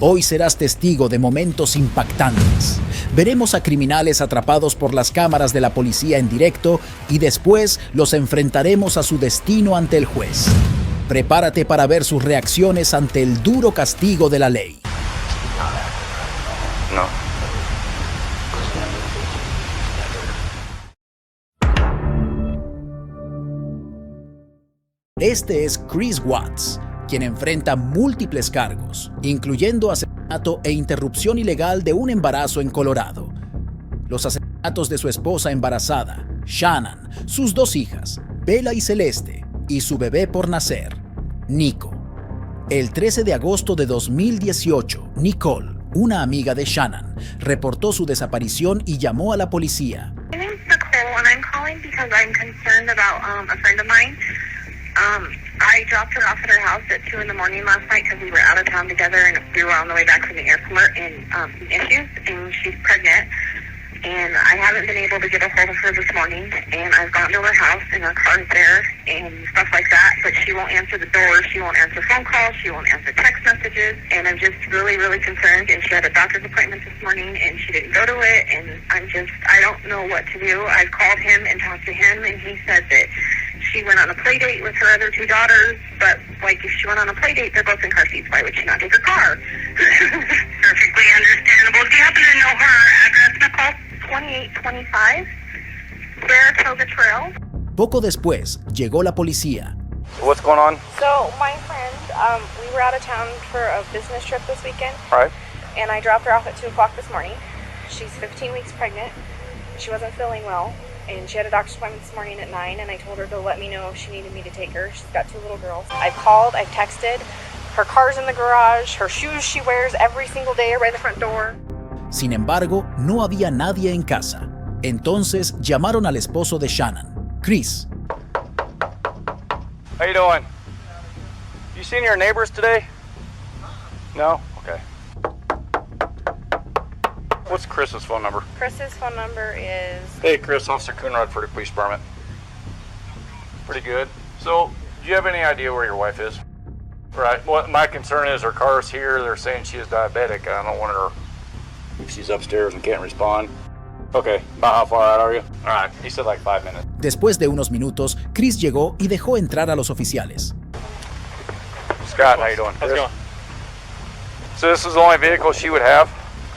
Hoy serás testigo de momentos impactantes. Veremos a criminales atrapados por las cámaras de la policía en directo y después los enfrentaremos a su destino ante el juez. Prepárate para ver sus reacciones ante el duro castigo de la ley. No. Este es Chris Watts, quien enfrenta múltiples cargos, incluyendo asesinato e interrupción ilegal de un embarazo en Colorado. Los asesinatos de su esposa embarazada, Shannon, sus 2 hijas, Bella y Celeste, y su bebé por nacer, Nico. El 13 de agosto de 2018, Nicole, una amiga de Shannon, reportó su desaparición y llamó a la policía. My name's Nicole, and I'm calling because I'm concerned about a friend of mine. I dropped her off at her house at 2 in the morning last night because we were out of town together and we were on the way back from the airport and some issues, and she's pregnant. And I haven't been able to get a hold of her this morning, and I've gone to her house and her car's there and stuff like that, but she won't answer the door, she won't answer phone calls, she won't answer text messages, and I'm just really, really concerned. And she had a doctor's appointment this morning and she didn't go to it, and I don't know what to do. I've called him and talked to him, and he said that she went on a play date with her other 2 daughters, but like if she went on a play date, they're both in car seats. Why would she not take her car? Perfectly understandable. Do you happen to know her address, Nicole? 2825 Saratoga Trail. Poco después, llegó la policía. What's going on? So my friend, we were out of town for a business trip this weekend. All right. And I dropped her off at 2 o'clock this morning. She's 15 weeks pregnant. She wasn't feeling well. And she had a doctor's appointment this morning at 9, and I told her to let me know if she needed me to take her. She's got 2 little girls. I've called, I've texted. Her car's in the garage. Her shoes she wears every single day are by the front door. Sin embargo, no había nadie en casa. Entonces llamaron al esposo de Shannon, Chris. How you doing? You seen your neighbors today? No? Okay. What's Chris's phone number? Chris's phone number is... Hey, Chris, Officer Coonrod for the police department. Pretty good. So, do you have any idea where your wife is? Right. Well, my concern is her car's here. They're saying she is diabetic. I don't want her... If she's upstairs and can't respond. Okay, about how far out are you? All right, he said like 5 minutes. Después de unos minutos, Chris llegó y dejó entrar a los oficiales. Scott, how you doing? How's it going? So this is the only vehicle she would have?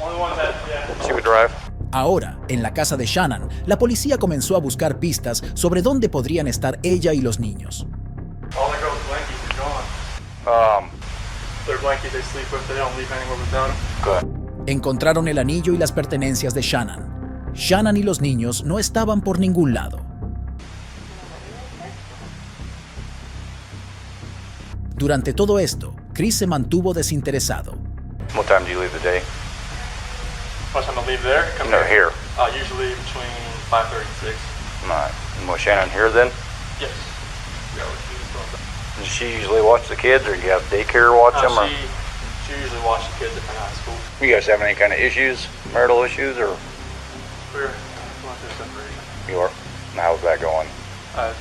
Only one that, yeah. She would drive? Ahora, en la casa de Shannon, la policía comenzó a buscar pistas sobre dónde podrían estar ella y los niños. All the girls' blankies are gone. Their blankies they sleep with, they don't leave anywhere without them. Good. Encontraron el anillo y las pertenencias de Shannon. Shannon y los niños no estaban por ningún lado. Durante todo esto, Chris se mantuvo desinteresado. What time do you leave the day? What time to leave there? Come No, here. Usually between 5:30 and 6. Right. And was Shannon here then? Yes. Yeah, she's going Does she usually watch the kids, or do you have daycare watch them? Or she usually watches the kids at the high school. you guys have any kind of issues, marital issues, or We're going through separation. you are? How's that going? It's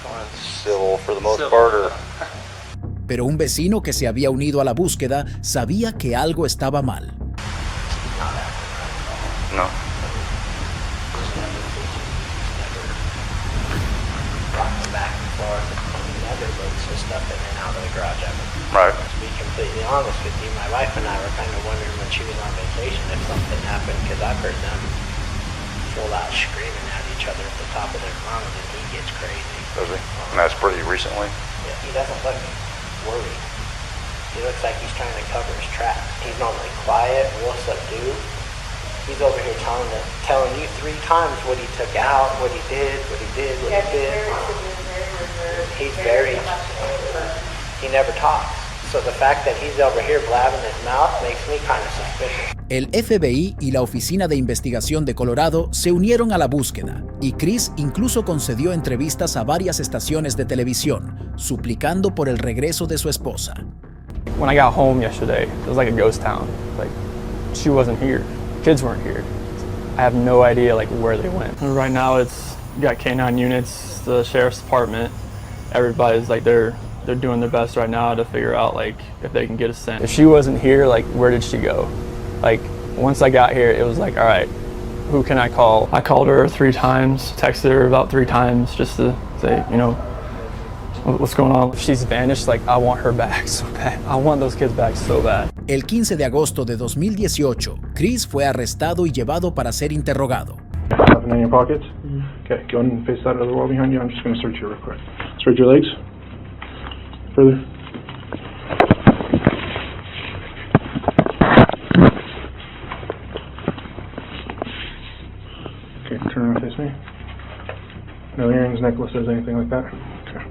going Civil for the most civil. part, or? Pero un vecino que se había unido a la búsqueda sabía que algo estaba mal. No. Back and forth, and never loads of stuff in and out of the garage of it. Right. To be completely honest with you, my wife and I were kind of wondering when she was on vacation if something happened, because I've heard them full out screaming at each other at the top of their lungs, and he gets crazy. Does he? And that's pretty recently. Yeah, he doesn't look worried. He looks like he's trying to cover his tracks. He's normally quiet, real subdued. He's over here telling you 3 times what he took out, what he did. He's very, he never talks. So the fact that he's over here blabbing his mouth makes me kind of suspicious. El FBI y la Oficina de Investigación de Colorado se unieron a la búsqueda, y Chris incluso concedió entrevistas a varias estaciones de televisión, suplicando por el regreso de su esposa. When I got home yesterday, it was like a ghost town. Like, she wasn't here. Kids weren't here. I have no idea like where they went. And right now, you got K9 units, the sheriff's department. Everybody's like they're they're doing their best right now to figure out like if they can get a scent. If she wasn't here, like where did she go? Like once I got here, it was like, all right, who can I call? I called her 3 times, texted her about 3 times just to say, you know, what's going on. If she's vanished, like I want her back so bad. I want those kids back so bad. El 15 de agosto de 2018, Chris fue arrestado y llevado para ser interrogado. Nothing in your pockets? Okay, go ahead and face that other wall behind you. I'm just going to search you real quick. Spread your legs. Further. Okay, turn around and face me. No earrings, necklaces, anything like that? Okay.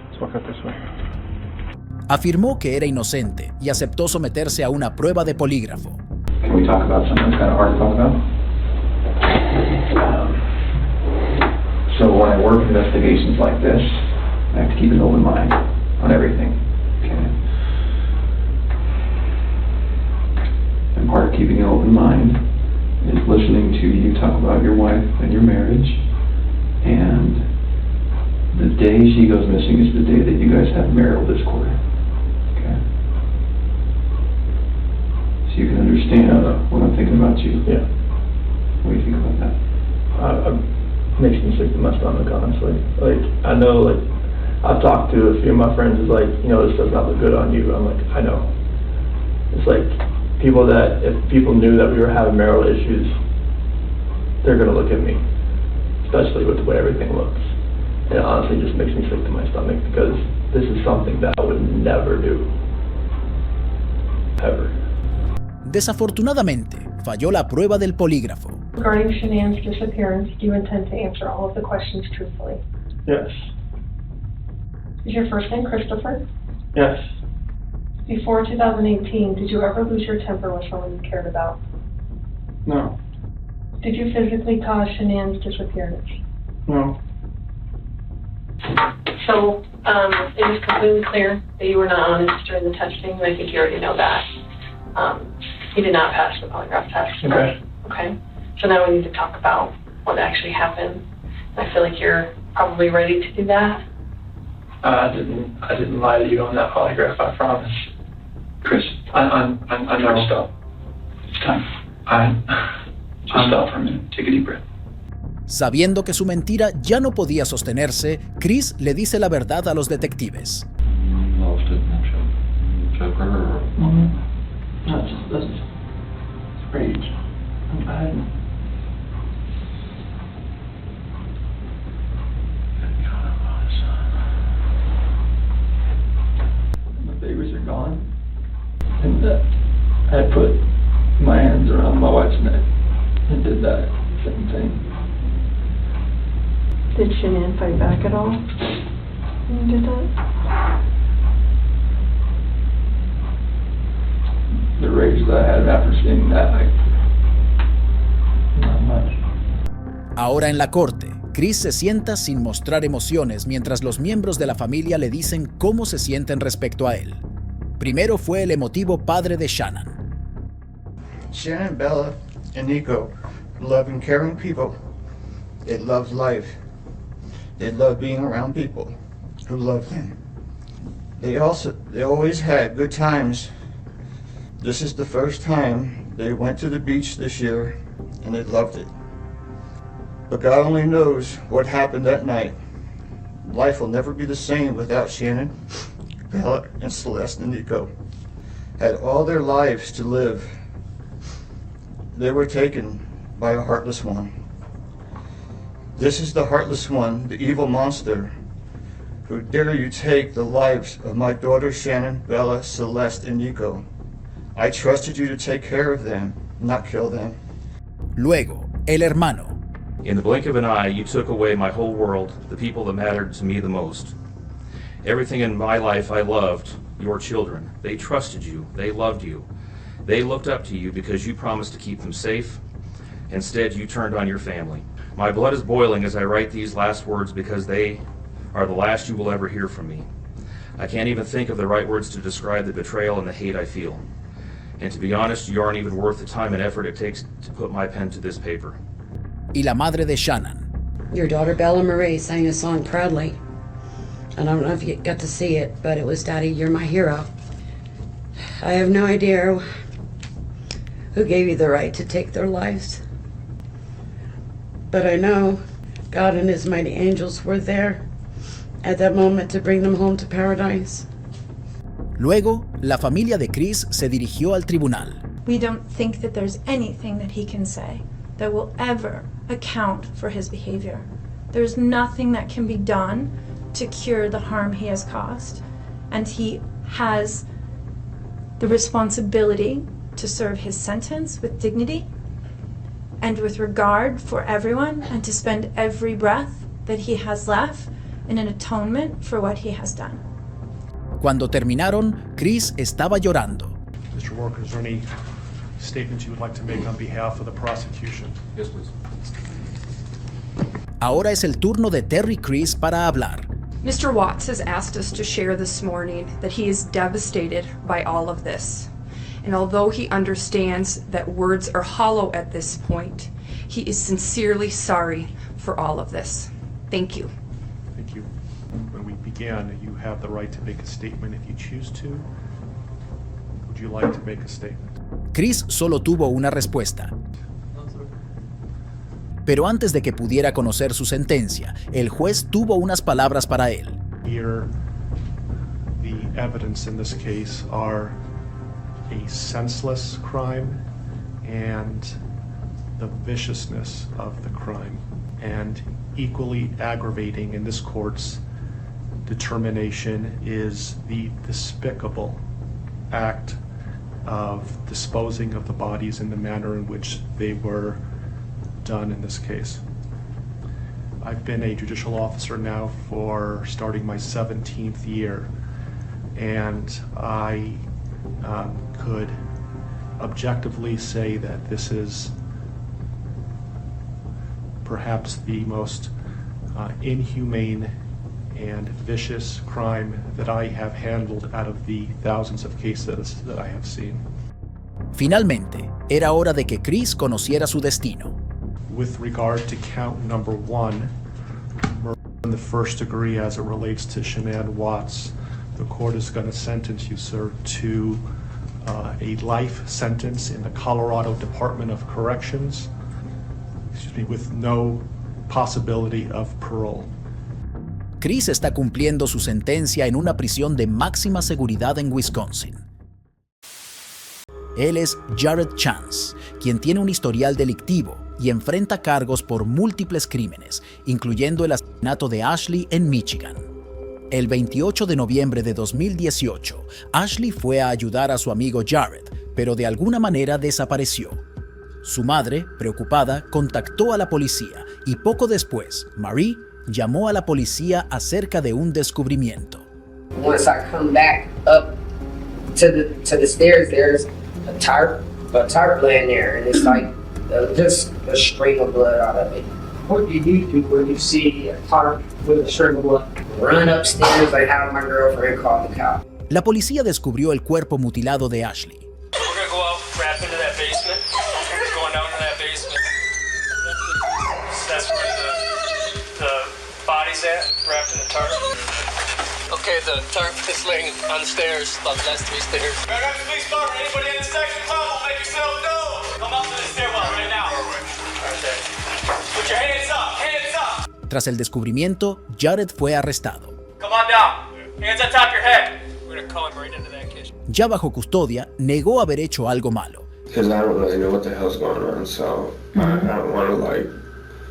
Let's walk out this way. Afirmó que era inocente y aceptó someterse a una prueba de polígrafo. Can we talk about something that's kind of hard to talk about? So when I work investigations like this, I have to keep an open mind on everything. Okay. And part of keeping an open mind is listening to you talk about your wife and your marriage. And the day she goes missing is the day that you guys have marital discord. Okay. So you can understand what I'm thinking about you. Yeah. What do you think about that? Makes me sick to my stomach, honestly. Like, I know, like, I've talked to a few of my friends, it's like, you know, this does not look good on you. I'm like, I know. It's like, if people knew that we were having marital issues, they're gonna look at me, especially with the way everything looks. And it honestly just makes me sick to my stomach because this is something that I would never do. Ever. Desafortunadamente, falló la prueba del polígrafo. Regarding Shanann's disappearance, do you intend to answer all of the questions truthfully? Yes. Is your first name Christopher? Yes. Before 2018, did you ever lose your temper with someone you cared about? No. Did you physically cause Shanann's disappearance? No. So, it is completely clear that you were not honest during the testing. I think you already know that. You did not pass the polygraph test. Okay. Okay. So now we need to talk about what actually happened. I feel like you're probably ready to do that. I didn't lie to you on that polygraph, I promise. Chris, I know. Stop. It's time. Just stop for a minute. Take a deep breath. Sabiendo que su mentira ya no podía sostenerse, Chris le dice la verdad a los detectives. That's strange. The babies are gone. And I put my hands around my wife's neck and did that same thing. Did Shanann fight back at all when you did that? The rage that I had after seeing that, not much. Ahora en la corte, Chris se sienta sin mostrar emociones mientras los miembros de la familia le dicen cómo se sienten respecto a él. Primero fue el emotivo padre de Shannon. Shannon, Bella, and Nico are loving, caring people. They love life. They love being around people who love them. They always had good times. This is the first time they went to the beach this year, and they loved it. But God only knows what happened that night. Life will never be the same without Shannon, Bella, and Celeste and Nico. Had all their lives to live. They were taken by a heartless one. This is the heartless one, the evil monster, who dare you take the lives of my daughters Shannon, Bella, Celeste, and Nico. I trusted you to take care of them, not kill them. Luego, el hermano. In the blink of an eye, you took away my whole world, the people that mattered to me the most. Everything in my life I loved, your children. They trusted you. They loved you. They looked up to you because you promised to keep them safe. Instead, you turned on your family. My blood is boiling as I write these last words because they are the last you will ever hear from me. I can't even think of the right words to describe the betrayal and the hate I feel. And to be honest, you aren't even worth the time and effort it takes to put my pen to this paper. Y la madre de Shannon. Your daughter Bella Marie sang a song proudly. I don't know if you got to see it, but it was, Daddy, you're my hero. I have no idea who gave you the right to take their lives. But I know God and his mighty angels were there at that moment to bring them home to paradise. Luego, la familia de Chris se dirigió al tribunal. We don't think that there's anything that he can say that will ever account for his behavior. There's nothing that can be done to cure the harm he has caused. And he has the responsibility to serve his sentence with dignity and with regard for everyone, and to spend every breath that he has left in an atonement for what he has done. Cuando terminaron, Chris estaba llorando. Mr. Walker, is there any statements you would like to make on behalf of the prosecution? Yes, please. Ahora es el turno de Terry Chris para hablar. Mr. Watts has asked us to share this morning that he is devastated by all of this. And although he understands that words are hollow at this point, he is sincerely sorry for all of this. Thank you. Thank you. When we began, you have the right to make a statement if you choose to. Would you like to make a statement? Chris solo tuvo una respuesta. Pero antes de que pudiera conocer su sentencia, el juez tuvo unas palabras para él. Here, the evidence in this case are a senseless crime and the viciousness of the crime, and equally aggravating in this court's determination is the despicable act of disposing of the bodies in the manner in which they were done in this case. I've been a judicial officer now for starting my 17th year, and I could objectively say that this is perhaps the most inhumane and vicious crime that I have handled out of the thousands of cases that I have seen. Finalmente, era hora de que Chris conociera su destino. With regard to count number 1, murder in the first degree as it relates to Shanann Watts, the court is going to sentence you, sir, to a life sentence in the Colorado Department of Corrections, with no possibility of parole. Chris está cumpliendo su sentencia en una prisión de máxima seguridad en Wisconsin. Él es Jared Chance, quien tiene un historial delictivo y enfrenta cargos por múltiples crímenes, incluyendo el asesinato de Ashley en Michigan. El 28 de noviembre de 2018, Ashley fue a ayudar a su amigo Jared, pero de alguna manera desapareció. Su madre, preocupada, contactó a la policía y poco después, Marie llamó a la policía acerca de un descubrimiento. Once I come back up to the stairs, there's a tarp laying there, and it's like just a stream of blood out of it. What do you do when you see a tarp with a stream of blood? Run upstairs, I have my girlfriend call the cop. La policía descubrió el cuerpo mutilado de Ashley. We're gonna go out, wrap into that basement. Going down to that basement. That's where the body's at, wrapped in the tarp. Okay, the tarp is laying on the stairs, about the last 3 stairs. Right up to the police department. Anybody in the section, come on, make yourself known. Come up to the stairwell right now. Okay. Put your hands up, hands up. Tras el descubrimiento, Jared fue arrestado. Come on down. Hands on top of your head. We're gonna call him right into that kitchen. Ya bajo custodia, negó haber hecho algo malo. Because I don't really know what the hell's going on, so I don't want to like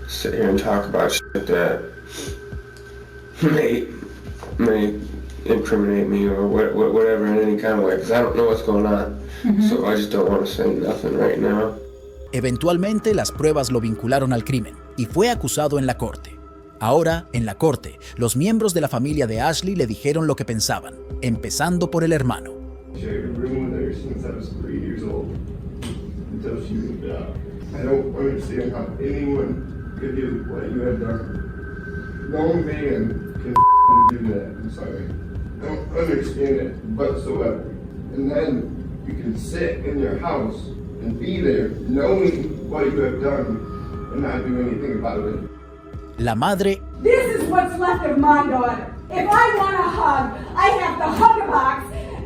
sit here and talk about shit that may incriminate me or whatever in any kind of way, because I don't know what's going on. So I just don't want to say nothing right now. Eventualmente, las pruebas lo vincularon al crimen y fue acusado en la corte. Ahora, en la corte, los miembros de la familia de Ashley le dijeron lo que pensaban, empezando por el hermano. I don't understand how anyone could do what you have done. No man can do that. I'm sorry. I don't understand it whatsoever. And then you can sit in your house and be there knowing what you have done and not do anything about it. La madre This is what's left of my daughter. If I want a hug, I have to hug a box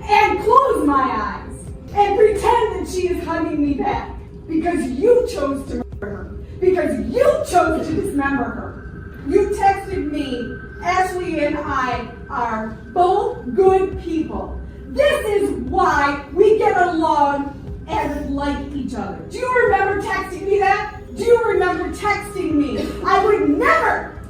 and close my eyes and pretend that she is hugging me back because you chose to murder her, because you chose to dismember her. You texted me, Ashley and I are both good people. This is why we get along and like each other. Do you remember texting me that? Do you remember texting me? I would never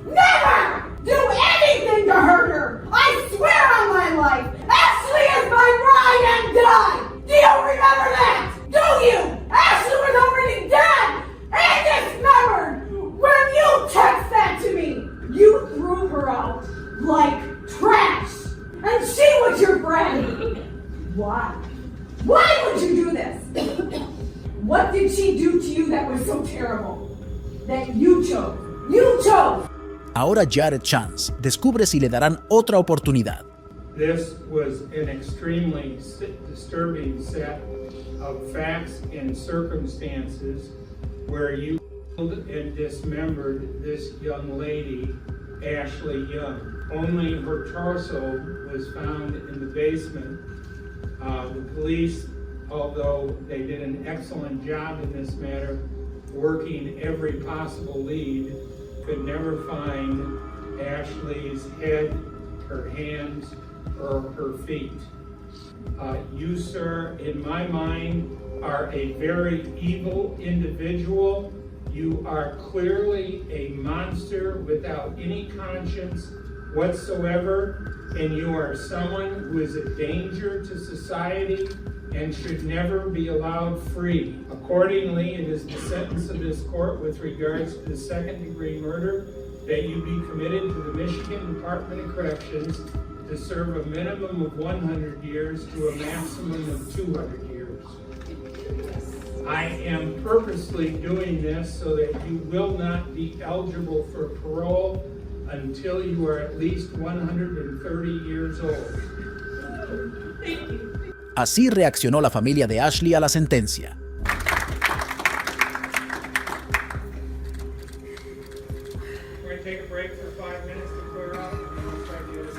do anything to hurt her. I swear on my life. Ashley is my ride and die. Do you remember that? Do you? Ashley was already dead and dismembered when you text that to me. You threw her out like trash. And she was your friend. Why? Why would you do this? What did she do to you that was so terrible? That you chose. You chose. Ahora Jared Chance descubre si le darán otra oportunidad. This was an extremely disturbing set of facts and circumstances where you killed and dismembered this young lady, Ashley Young. Only her torso was found in the basement. The police, although they did an excellent job in this matter, working every possible lead, could never find Ashley's head, her hands, or her feet. You, sir, in my mind, are a very evil individual. You are clearly a monster without any conscience whatsoever, and you are someone who is a danger to society and should never be allowed free. Accordingly, it is the sentence of this court with regards to the second-degree murder that you be committed to the Michigan Department of Corrections to serve a minimum of 100 years to a maximum of 200 years. I am purposely doing this so that you will not be eligible for parole until you are at least 130 years old. Así reaccionó la familia de Ashley a la sentencia. We're going to take a break for 5 minutes to clear out, and then we'll try to do this.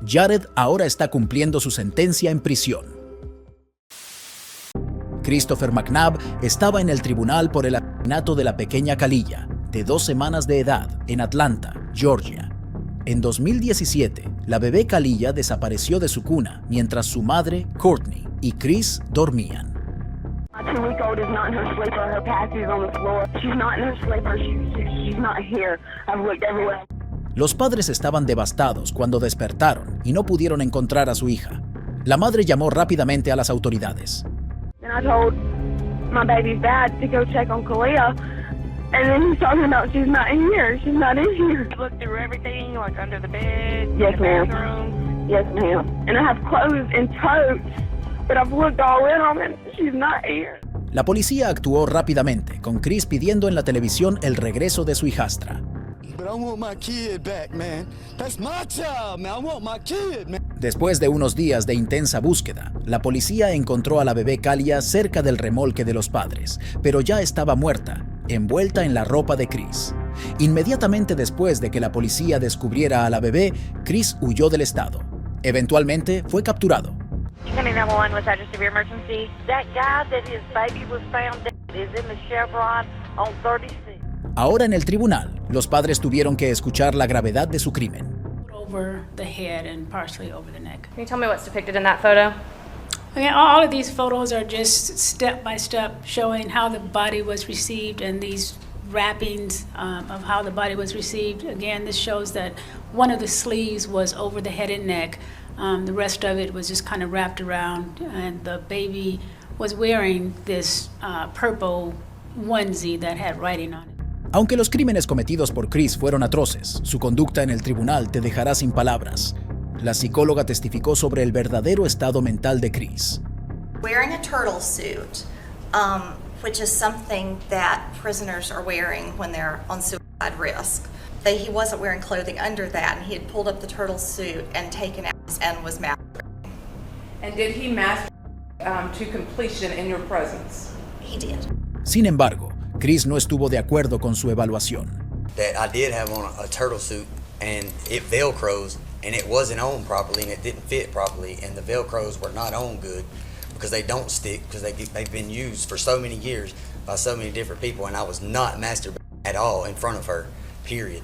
Jared ahora está cumpliendo su sentencia en prisión. Christopher McNabb estaba en el tribunal por el asesinato de la pequeña Kaliyah, de 2 semanas de edad, en Atlanta, Georgia. En 2017, la bebé Kaliyah desapareció de su cuna mientras su madre, Courtney, y Chris dormían. My 2-week-old is not in her sleeper. Her package is on the floor. She's not in her sleeper. She's not here. I've looked everywhere. Los padres estaban devastados cuando despertaron y no pudieron encontrar a su hija. La madre llamó rápidamente a las autoridades. And I told my baby's dad to go check on Kaliyah, and then he's talking about she's not here. She's not in here. I looked through everything, like under the bed, yes, in the bathroom. Yes, ma'am. And I have clothes and totes, but I've looked all in them, and she's not here. La policía actuó rápidamente, con Chris pidiendo en la televisión el regreso de su hijastra. But I want my kid back, man. That's my child, man. I want my kid, man. Después de unos días de intensa búsqueda, la policía encontró a la bebé Kaliyah cerca del remolque de los padres, pero ya estaba muerta, envuelta en la ropa de Chris. Inmediatamente después de que la policía descubriera a la bebé, Chris huyó del estado. Eventualmente fue capturado. Ahora en el tribunal, los padres tuvieron que escuchar la gravedad de su crimen. Over the head and partially over the neck. Can you tell me what's depicted in that photo? Okay, all of these photos are just step by step showing how the body was received and these wrappings of how the body was received. Again, this shows that one of the sleeves was over the head and neck. The rest of it was just kind of wrapped around, and the baby was wearing this purple onesie that had writing on it. Aunque los crímenes cometidos por Chris fueron atroces, su conducta en el tribunal te dejará sin palabras. La psicóloga testificó sobre el verdadero estado mental de Chris. Wearing a turtle suit, which is something that prisoners are wearing when they're on suicide risk. He wasn't wearing clothing under that, and he had pulled up the turtle suit and taken out and was masturbating. And did he masturbate to completion in your presence? He did. Sin embargo, Chris no estuvo de acuerdo con su evaluación. that I did have on a turtle suit and it velcros and it wasn't on properly and it didn't fit properly and the velcros were not on good because they don't stick because they've been used for so many years by so many different people, and I was not masturbating at all in front of her, period.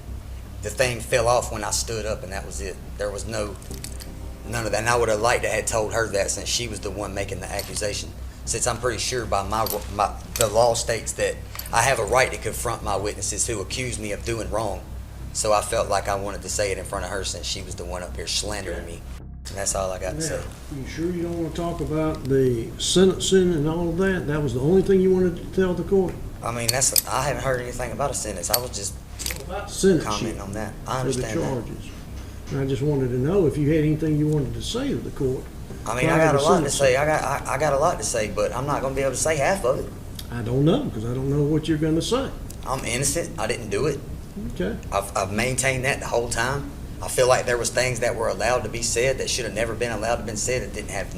The thing fell off when I stood up and that was it. There was none of that, and I would have liked to have told her that since she was the one making the accusation, since I'm pretty sure by the law states that I have a right to confront my witnesses who accuse me of doing wrong. So I felt like I wanted to say it in front of her since she was the one up here slandering me. And that's all I got to say. You sure you don't want to talk about the sentencing and all of that? That was the only thing you wanted to tell the court? I mean, I haven't heard anything about a sentence. I was just commenting on that. I understand the charges. And I just wanted to know if you had anything you wanted to say to the court. I mean, I got a lot to say. I got a lot to say, but I'm not going to be able to say half of it. I don't know, because I don't know what you're going to say. I'm innocent. I didn't do it. Okay. I've maintained that the whole time. I feel like there was things that were allowed to be said that should have never been allowed to be said that didn't have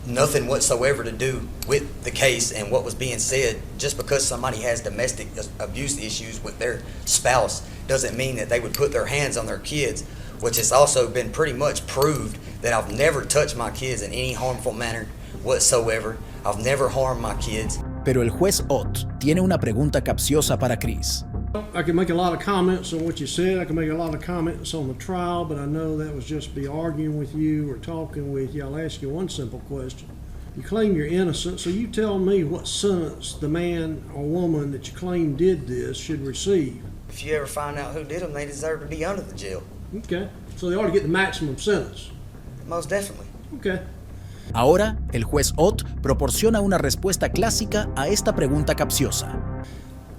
nothing whatsoever to do with the case and what was being said. Just because somebody has domestic abuse issues with their spouse doesn't mean that they would put their hands on their kids, which has also been pretty much proved that I've never touched my kids in any harmful manner whatsoever. I've never harmed my kids. Pero el juez Ott tiene una pregunta capciosa para Chris. I can make a lot of comments on what you said. I can make a lot of comments on the trial, but I know that was just be arguing with you or talking with you. I'll ask you one simple question. You claim you're innocent, so you tell me what sentence the man or woman that you claim did this should receive. If you ever find out who did them, they deserve to be under the jail. Okay, so they ought to get the maximum sentence. Most definitely. Okay. Ahora, el juez Ott proporciona una respuesta clásica a esta pregunta capciosa.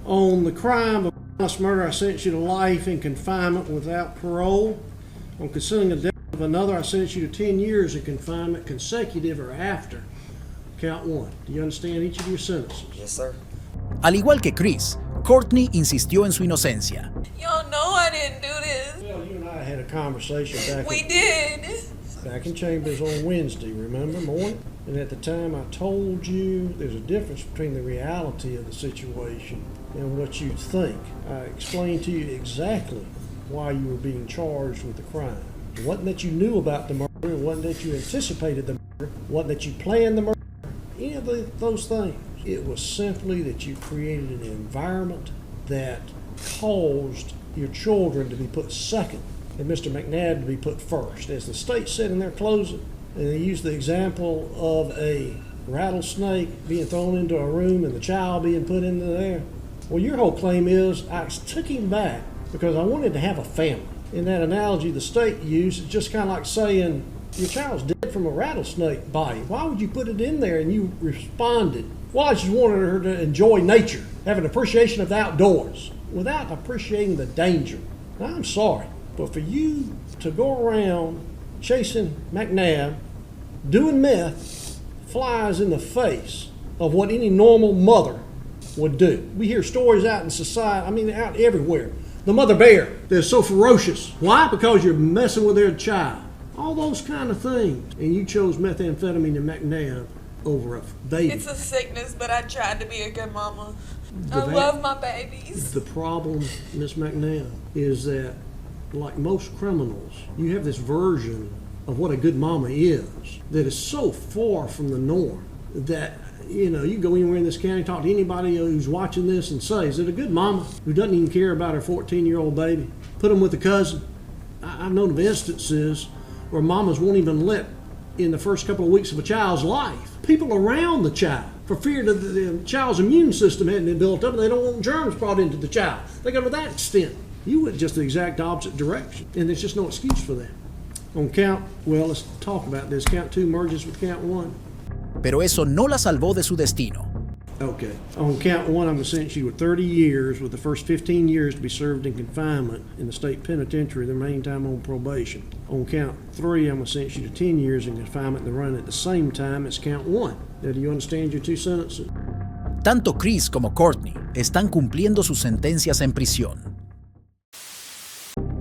On the crime of honest murder, I sentence you to life in confinement without parole. On concealing the death of another, I sentence you to 10 years in confinement, consecutive or after. Count one. Do you understand each of your sentences? Yes, sir. Al igual que Chris, Courtney insistió en su inocencia. Y'all know I didn't do this. Well, you and I had a conversation back in Chambers on Wednesday, remember, morning? And at the time I told you there's a difference between the reality of the situation and what you think. I explained to you exactly why you were being charged with the crime. It wasn't that you knew about the murder, it wasn't that you anticipated the murder, it wasn't that you planned the murder, any of those things. It was simply that you created an environment that caused your children to be put second and Mr. McNabb to be put first. As the state said in their closing, and they used the example of a rattlesnake being thrown into a room and the child being put into there. Well, your whole claim is I took him back because I wanted to have a family. In that analogy the state used, it's just kind of like saying your child's dead from a rattlesnake bite. Why would you put it in there? And you responded, well, I just wanted her to enjoy nature, have an appreciation of the outdoors without appreciating the danger. Now, I'm sorry, but for you to go around chasing McNabb, doing meth, flies in the face of what any normal mother would do. We hear stories out in society, I mean out everywhere. The mother bear that's so ferocious. Why? Because you're messing with their child. All those kind of things. And you chose methamphetamine and McNabb over a baby. It's a sickness, but I tried to be a good mama. I love my babies. The problem, Miss McNabb, is that like most criminals, you have this version of what a good mama is that is so far from the norm that, you know, you can go anywhere in this county, talk to anybody who's watching this and say, is it a good mama who doesn't even care about her 14-year-old baby? Put them with a cousin. I've known of instances where mamas won't even let in the first couple of weeks of a child's life people around the child for fear that the child's immune system hadn't been built up and they don't want germs brought into the child. They go to that extent. You went just the exact opposite direction, and there's just no excuse for that. On count, well, let's talk about this. Count 2 merges with count 1. Pero eso no la salvó de su destino. Okay. On count 1, I'm going to sentence you with 30 years, with the first 15 years to be served in confinement in the state penitentiary, the remaining time on probation. On count 3, I'm going to sentence you to 10 years in confinement and run at the same time as count 1. Now, do you understand your 2 sentences? Tanto Chris como Courtney están cumpliendo sus sentencias en prisión.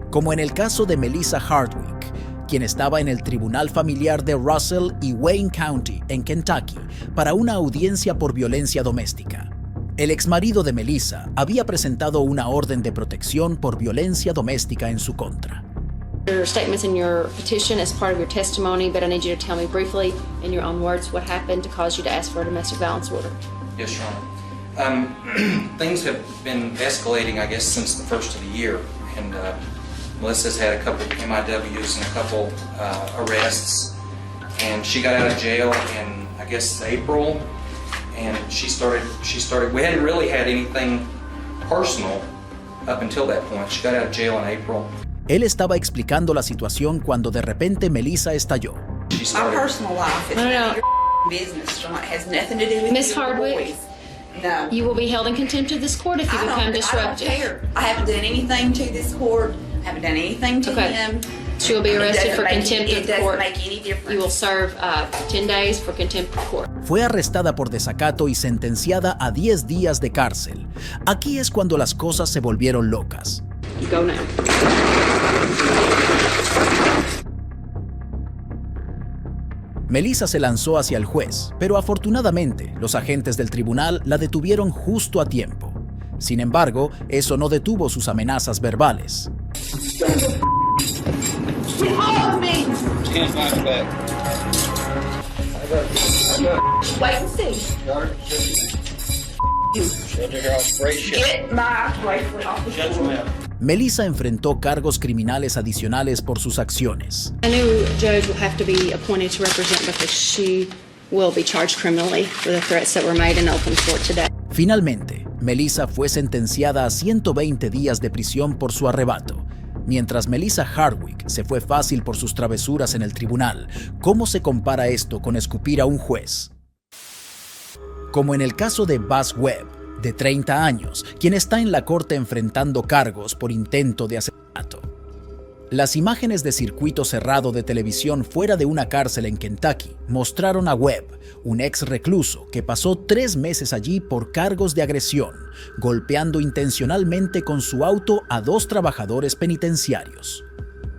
Como en el caso de Melissa Hardwick, quien estaba en el Tribunal Familiar de Russell y Wayne County, en Kentucky, para una audiencia por violencia doméstica. El exmarido de Melissa había presentado una orden de protección por violencia doméstica en su contra. Your statements in your petition as part of your testimony, but I need you to tell me briefly, in your own words, what happened to cause you to ask for a domestic violence order. Yes, Your Honor. Things have been escalating, I guess, since the first of the year, and Melissa's had a couple MIWs and a couple arrests, and she got out of jail in, I guess, April, and she started. We hadn't really had anything personal up until that point. She got out of jail in April. Él estaba explicando la situación cuando de repente Melissa estalló. My personal life is your business, John. It has nothing to do with Miss you Hardwick, boys. No. you will be held in contempt of this court if you become disruptive. I don't care. I haven't done anything to this court. I haven't done anything to him. She will be arrested for contempt of It the court. doesn't make any difference. You will serve 10 days for contempt of court. Fue arrestada por desacato y sentenciada a 10 días de cárcel. Aquí es cuando las cosas se volvieron locas. You go now. Melissa se lanzó hacia el juez, pero afortunadamente los agentes del tribunal la detuvieron justo a tiempo. Sin embargo, eso no detuvo sus amenazas verbales. Wait and see. Get my bracelet off the floor. Melissa enfrentó cargos criminales adicionales por sus acciones. A new judge will have to be appointed to represent because she will be charged criminally for the threats that were made in open court today. Finalmente, Melissa fue sentenciada a 120 días de prisión por su arrebato. Mientras Melissa Hardwick se fue fácil por sus travesuras en el tribunal, ¿cómo se compara esto con escupir a un juez? Como en el caso de Buzz Webb, de 30 años, quien está en la corte enfrentando cargos por intento de asesinato. Las imágenes de circuito cerrado de televisión fuera de una cárcel en Kentucky mostraron a Webb, un ex recluso que pasó 3 meses allí por cargos de agresión, golpeando intencionalmente con su auto a 2 trabajadores penitenciarios.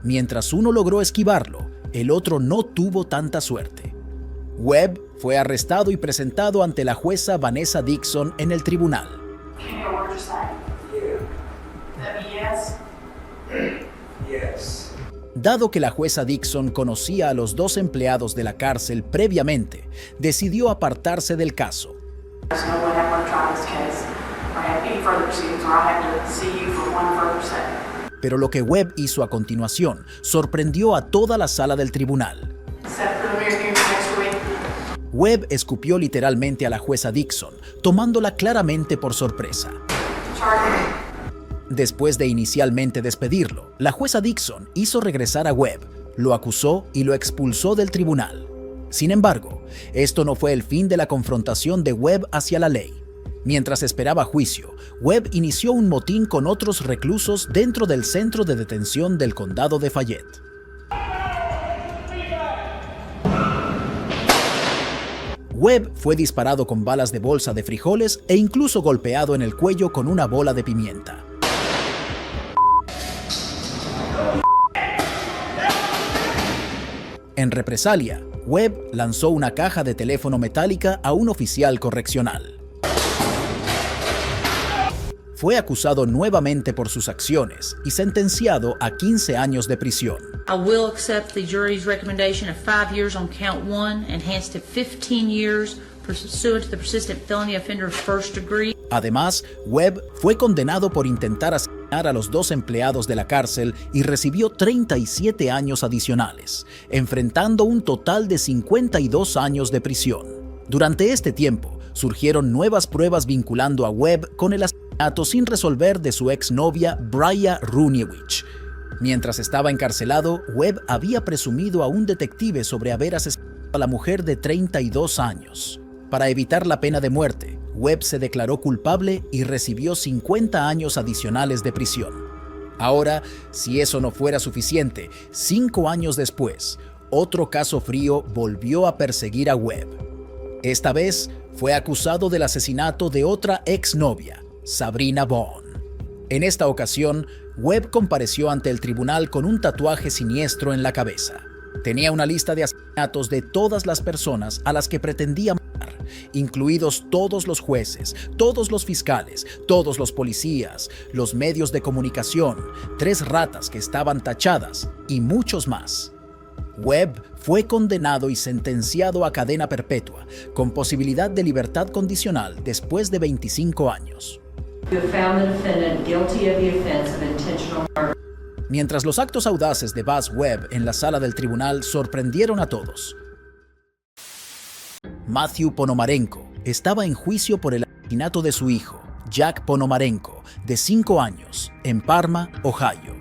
Mientras uno logró esquivarlo, el otro no tuvo tanta suerte. Webb fue arrestado y presentado ante la jueza Vanessa Dixon en el tribunal. Dado que la jueza Dixon conocía a los 2 empleados de la cárcel previamente, decidió apartarse del caso. Pero lo que Webb hizo a continuación sorprendió a toda la sala del tribunal. Webb escupió literalmente a la jueza Dixon, tomándola claramente por sorpresa. Después de inicialmente despedirlo, la jueza Dixon hizo regresar a Webb, lo acusó y lo expulsó del tribunal. Sin embargo, esto no fue el fin de la confrontación de Webb hacia la ley. Mientras esperaba juicio, Webb inició un motín con otros reclusos dentro del centro de detención del condado de Fayette. Webb fue disparado con balas de bolsa de frijoles e incluso golpeado en el cuello con una bola de pimienta. En represalia, Webb lanzó una caja de teléfono metálica a un oficial correccional. Fue acusado nuevamente por sus acciones y sentenciado a 15 años de prisión. I will accept the jury's recommendation of 5 years on count 1, enhanced to 15 years pursuant to the persistent felony offender first degree. Además, Webb fue condenado por intentar asesinar a los 2 empleados de la cárcel y recibió 37 años adicionales, enfrentando un total de 52 años de prisión. Durante este tiempo, surgieron nuevas pruebas vinculando a Webb con el asesinato sin resolver de su exnovia Bria Runewich. Mientras estaba encarcelado, Webb había presumido a un detective sobre haber asesinado a la mujer de 32 años. Para evitar la pena de muerte, Webb se declaró culpable y recibió 50 años adicionales de prisión. Ahora, si eso no fuera suficiente, 5 años después, otro caso frío volvió a perseguir a Webb. Esta vez, fue acusado del asesinato de otra exnovia, Sabrina Vaughn. En esta ocasión, Webb compareció ante el tribunal con un tatuaje siniestro en la cabeza. Tenía una lista de asesinatos de todas las personas a las que pretendía matar incluidos todos los jueces, todos los fiscales, todos los policías, los medios de comunicación, 3 ratas que estaban tachadas y muchos más. Webb fue condenado y sentenciado a cadena perpetua, con posibilidad de libertad condicional después de 25 años. Mientras los actos audaces de Buzz Webb en la sala del tribunal sorprendieron a todos, Matthew Ponomarenko estaba en juicio por el asesinato de su hijo, Jack Ponomarenko, de 5 años, en Parma, Ohio.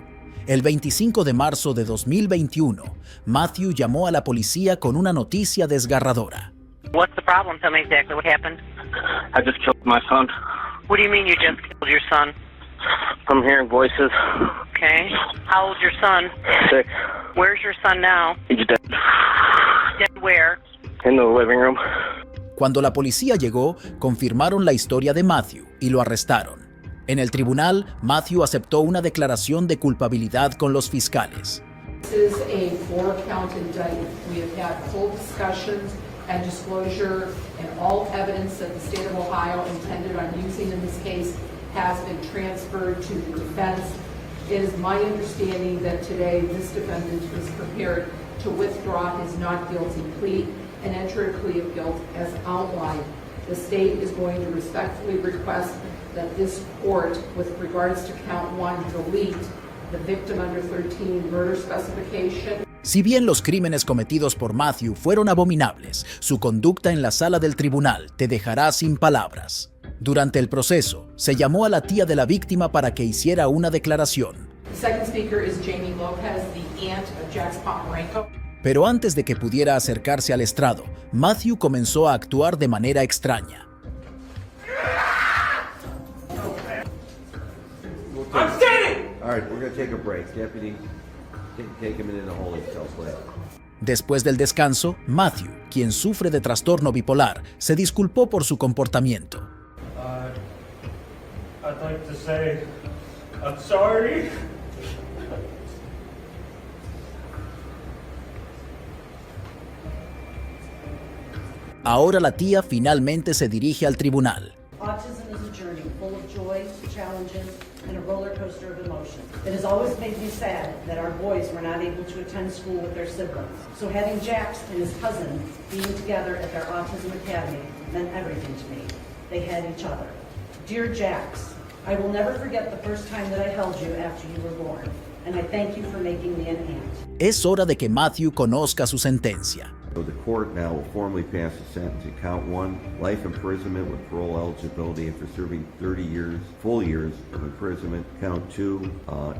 El 25 de marzo de 2021, Matthew llamó a la policía con una noticia desgarradora. What's the problem? Tell me exactly what happened. I just killed my son. What do you mean you just killed your son? I'm hearing voices. Okay. How old's your son? 6. Where's your son now? He's dead. Dead where? In the living room. Cuando la policía llegó, confirmaron la historia de Matthew y lo arrestaron. En el tribunal, Matthew aceptó una declaración de culpabilidad con los fiscales. This is a 4-count indictment. We have had full discussions and disclosure, and all evidence that the state of Ohio intended on using in this case has been transferred to the defense. It is my understanding that today this defendant is prepared to withdraw his not guilty plea and enter a plea of guilt as outlined. The state is going to respectfully request that this court, with regards to count 1, delete the victim under 13 murder specification. Si bien los crímenes cometidos por Matthew fueron abominables, su conducta en la sala del tribunal te dejará sin palabras. Durante el proceso, se llamó a la tía de la víctima para que hiciera una declaración. The second speaker is Jamie Lopez, the aunt of Jack Ponomarenko. Pero antes de que pudiera acercarse al estrado, Matthew comenzó a actuar de manera extraña. I'm standing! All right, we're going to take a break. Deputy, take him into the holding cell, please. Después del descanso, Matthew, quien sufre de trastorno bipolar, se disculpó por su comportamiento. I'd like to say I'm sorry. Ahora la tía finalmente se dirige al tribunal. Autism is a journey full of joys, challenges, and a roller coaster of emotions. It has always made me sad that our boys were not able to attend school with their siblings. So having Jax and his cousin being together at their autism academy meant everything to me. They had each other. Dear Jax, I will never forget the first time that I held you after you were born, and I thank you for making me an aunt. Es hora de que Matthew conozca su sentencia. So the court now will formally pass the sentence in count 1, life imprisonment with parole eligibility after serving 30 years, full years of imprisonment. Count 2,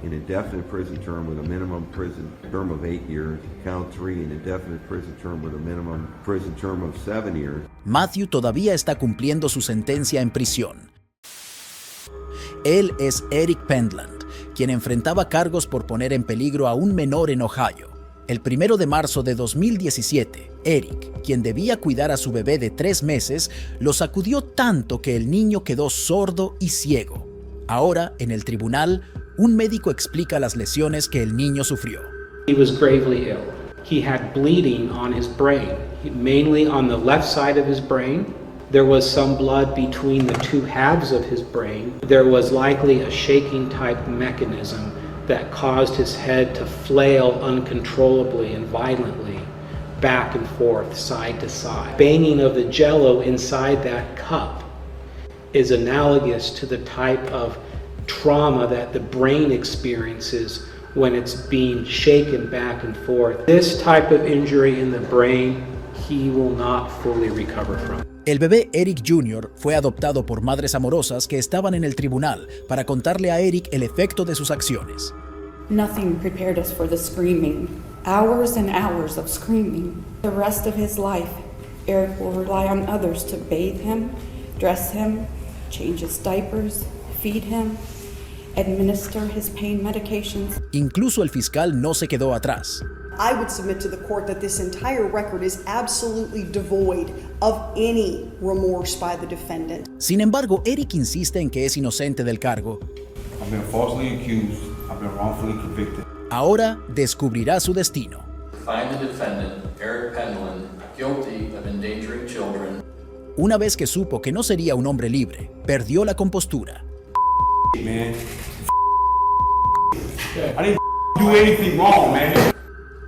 an indefinite prison term with a minimum prison term of 8 years. Count 3, an indefinite prison term with a minimum prison term of 7 years. Matthew todavía está cumpliendo su sentencia en prisión. Él es Eric Pendland, quien enfrentaba cargos por poner en peligro a un menor en Ohio. El 1 de marzo de 2017, Eric, quien debía cuidar a su bebé de 3 meses, lo sacudió tanto que el niño quedó sordo y ciego. Ahora, en el tribunal, un médico explica las lesiones que el niño sufrió. He was gravely ill. He had bleeding on his brain, mainly on the left side of his brain. There was some blood between the 2 halves of his brain. There was likely a shaking type mechanism that caused his head to flail uncontrollably and violently back and forth, side to side. Banging of the jello inside that cup is analogous to the type of trauma that the brain experiences when it's being shaken back and forth. This type of injury in the brain, he will not fully recover from. El bebé Eric Jr. fue adoptado por madres amorosas que estaban en el tribunal para contarle a Eric el efecto de sus acciones. Nothing prepared us for the screaming. Hours and hours of screaming. The rest of his life, Eric will rely on others to bathe him, dress him, change his diapers, feed him, administer his pain medications. Incluso el fiscal no se quedó atrás. I would submit to the court that this entire record is absolutely devoid of any remorse by the defendant. Sin embargo, Eric insiste en que es inocente del cargo. I've been falsely accused. I've been wrongfully convicted. Ahora descubrirá su destino. Find the defendant, Eric Pendland, guilty of endangering children. Una vez que supo que no sería un hombre libre, perdió la compostura.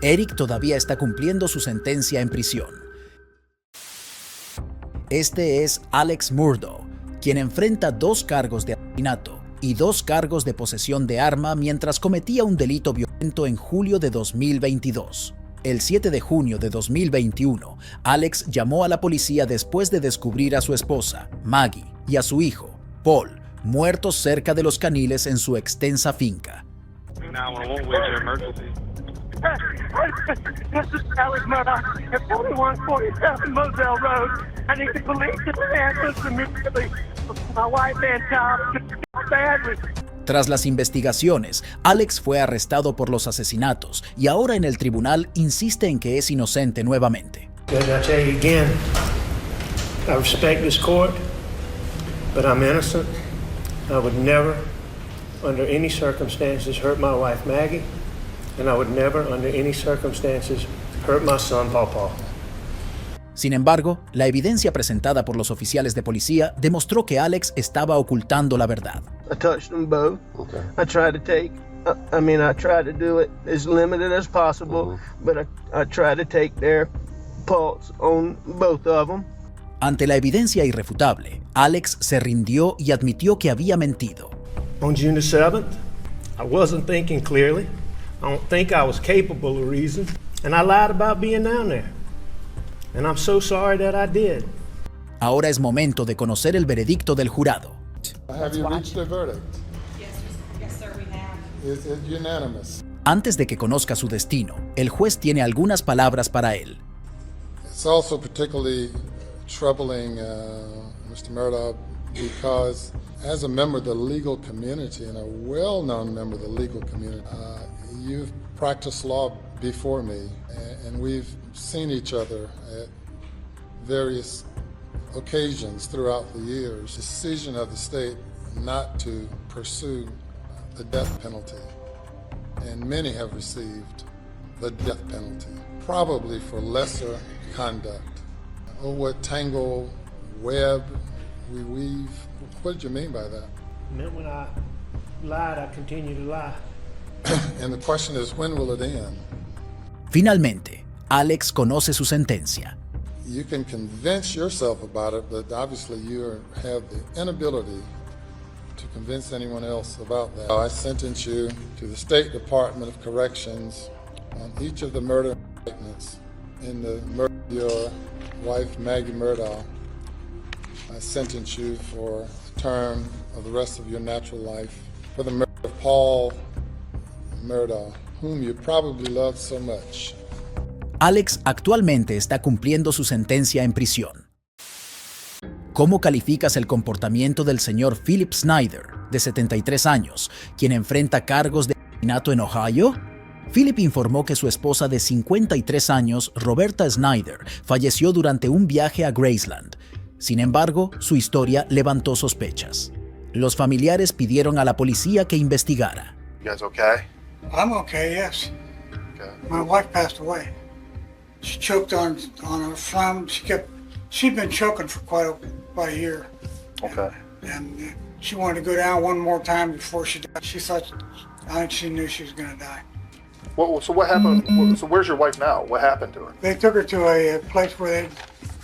Eric todavía está cumpliendo su sentencia en prisión. Este es Alex Murdaugh, quien enfrenta 2 cargos de asesinato y 2 cargos de posesión de arma mientras cometía un delito violento en julio de 2022. El 7 de junio de 2021, Alex llamó a la policía después de descubrir a su esposa, Maggie, y a su hijo, Paul, muertos cerca de los caniles en su extensa finca. This is Alex Murdaugh at 4147 Moselle Road. I need the police to answer immediately. My wife and child badly. Tras las investigaciones, Alex fue arrestado por los asesinatos y ahora en el tribunal insiste en que es inocente nuevamente. And I tell you again, I respect this court, but I'm innocent. I would never, under any circumstances, hurt my wife Maggie. And I would never, under any circumstances, hurt my son, Paul. Sin embargo, la evidencia presentada por los oficiales de policía demostró que Alex estaba ocultando la verdad. I touched them both. Okay. I tried to do it as limited as possible, but I tried to take their pulse on both of them. Ante la evidencia irrefutable, Alex se rindió y admitió que había mentido. On June the 7th, I wasn't thinking clearly. I don't think I was capable of reason, and I lied about being down there. And I'm so sorry that I did. Ahora es momento de conocer el veredicto del jurado. Have you reached a verdict? Yes, sir, we have. Is it unanimous? Antes de que conozca su destino, el juez tiene algunas palabras para él. It's also particularly troubling, Mr. Murdaugh, because as a member of the legal community and a well-known member of the legal community, you've practiced law before me, and we've seen each other at various occasions throughout the years. The decision of the state not to pursue the death penalty, and many have received the death penalty, probably for lesser conduct. Oh, what tangle, web we weave. What did you mean by that? I meant when I lied, I continue to lie. And the question is, when will it end? Finalmente, Alex conoce su sentencia. You can convince yourself about it, but obviously you have the inability to convince anyone else about that. I sentence you to the State Department of Corrections on each of the murder indictments in the murder of your wife, Maggie Murdaugh. I sentence you for a term of the rest of your natural life for the murder of Paul Murdaugh, whom you probably love so much. Alex actualmente está cumpliendo su sentencia en prisión. ¿Cómo calificas el comportamiento del señor Philip Snyder, de 73 años, quien enfrenta cargos de asesinato en Ohio? Philip informó que su esposa de 53 años, Roberta Snyder, falleció durante un viaje a Graceland. Sin embargo, su historia levantó sospechas. Los familiares pidieron a la policía que investigara. You guys okay? I'm okay, yes. Okay. My wife passed away. She choked on a phlegm. She'd been choking for quite a year. Okay. And she wanted to go down one more time before she died. I think she knew she was going to die. Well, so what happened? So where's your wife now? What happened to her? They took her to a place where they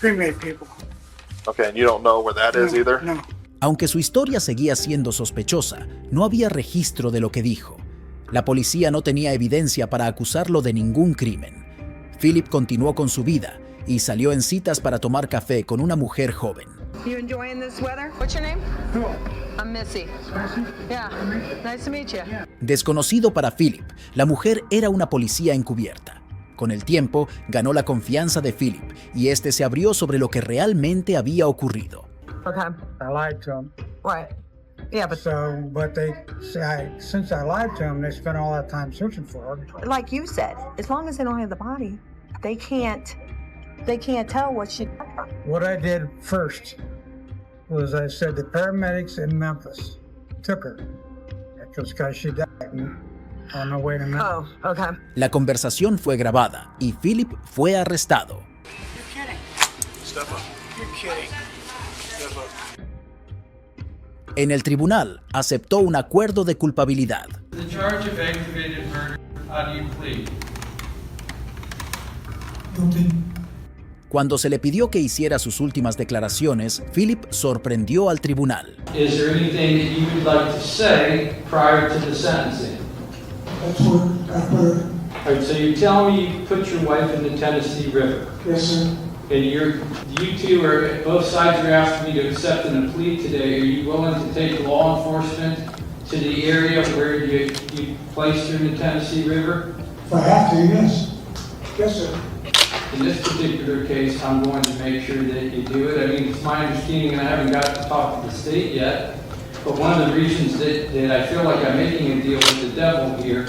cremate people. Okay, and you don't know where that is either? No. Aunque su historia seguía siendo sospechosa, no había registro de lo que dijo. La policía no tenía evidencia para acusarlo de ningún crimen. Philip continuó con su vida y salió en citas para tomar café con una mujer joven. You enjoying this weather? What's your name? I'm Missy. Yeah, nice to meet you. Desconocido para Philip, la mujer era una policía encubierta. Con el tiempo, ganó la confianza de Philip y este se abrió sobre lo que realmente había ocurrido. Okay. I lied to them. Right. Yeah, but since I lied to them, they spent all that time searching for her. like you said, as long as they don't have the body, they can't tell what she. What I did first was I said the paramedics in Memphis took her. That was because she died on her way to Memphis. Oh, okay. La conversación fue grabada y Philip fue arrestado. You're kidding. Step up. You're kidding. En el tribunal, aceptó un acuerdo de culpabilidad. The charge of aggravated murder, how do you plead? Cuando se le pidió que hiciera sus últimas declaraciones, Philip sorprendió al tribunal. Is there anything that you would like to say prior to the sentencing? All right, so you tell me you put your wife in the Tennessee River. Yes, sir. And you two are, both sides are asking me to accept a plea today. Are you willing to take law enforcement to the area where you placed her in the Tennessee River? If I have to, yes. Yes, sir. In this particular case, I'm going to make sure that you do it. I mean, it's my understanding, and I haven't got to talk to the state yet, but one of the reasons that I feel like I'm making a deal with the devil here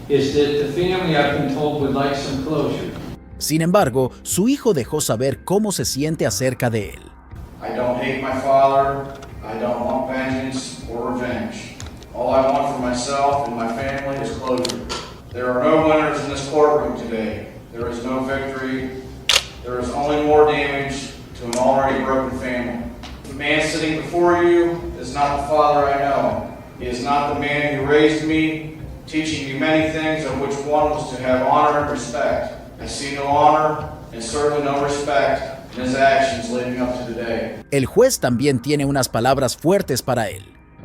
is that the family, I've been told, would like some closure. Sin embargo, su hijo dejó saber cómo se siente acerca de él. I don't hate my father. I don't want vengeance or revenge. All I want for myself and my family is closure. There are no winners in this courtroom today. There is no victory. There is only more damage to an already broken family. The man sitting before you is not the father I know. He is not the man who raised me, teaching me many things, of which one was to have honor and respect. I see no honor and certainly no respect in his actions leading up to the day. El juez también tiene unas palabras fuertes para él.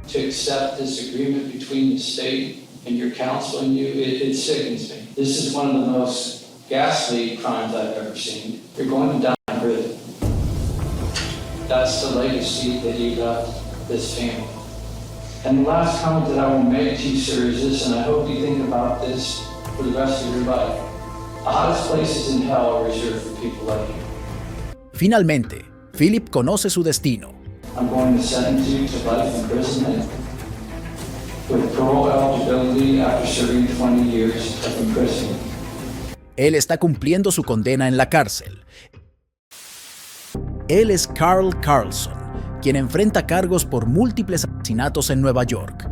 To accept this agreement between the state and your counsel and you, it sickens me. This is one of the most ghastly crimes I've ever seen. You're going to die in prison. That's the legacy that you left this family. And the last comment that I will make to you, sir, is this, and I hope you think about this for the rest of your life. The hottest places in hell are reserved for people like you. Finalmente, Philip conoce su destino. I'm going to sentence you to life imprisonment with parole eligibility after serving 20 years of imprisonment. Él está cumpliendo su condena en la cárcel. Él es Carl Carlson, quien enfrenta cargos por múltiples asesinatos en Nueva York.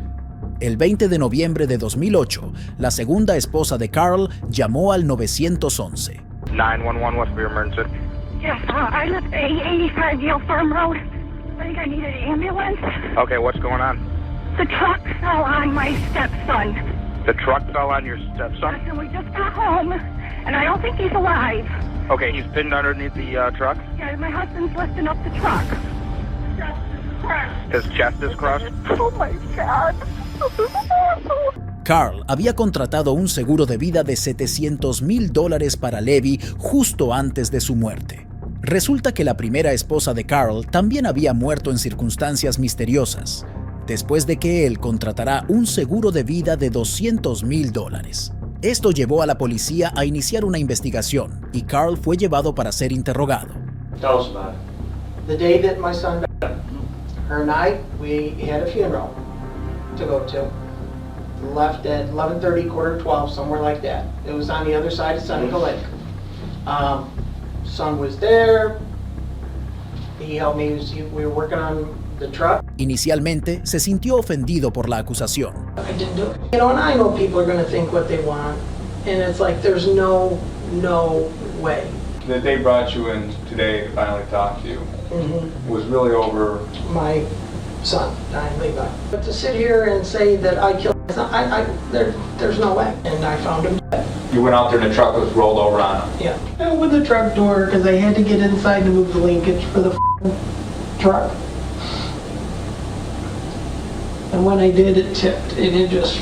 El 20 de noviembre de 2008, la segunda esposa de Carl llamó al 911. 911, what's your emergency? Yes, I live at 85 Yale Farm Road. I think I need an ambulance. Okay, what's going on? The truck fell on my stepson. The truck fell on your stepson? And we just got home, and I don't think he's alive. Okay, he's pinned underneath the truck? Yeah, my husband's lifting up the truck. His chest is crushed? Oh my God. Carl había contratado un seguro de vida de $700,000 para Levi justo antes de su muerte. Resulta que la primera esposa de Carl también había muerto en circunstancias misteriosas, después de que él contratará un seguro de vida de $200,000. Esto llevó a la policía a iniciar una investigación y Carl fue llevado para ser interrogado. Tell us about it. The day that my son died, her and I, we had a funeral to go to. Left at 11:30, 11:45, somewhere like that. It was on the other side of Seneca Lake. Son was there. He helped me. We were working on the truck. Inicialmente se sintió ofendido por la acusación. I didn't do it. You know, and I know people are going to think what they want, and it's like there's no way. That they brought you in today to finally talk to you was really over my son, Diane Levi. But to sit here and say that I killed my son, there's no way. And I found him dead. You went out there and the truck was rolled over on him? Yeah. And with the truck door, because I had to get inside to move the linkage for the truck. And when I did, it tipped and it just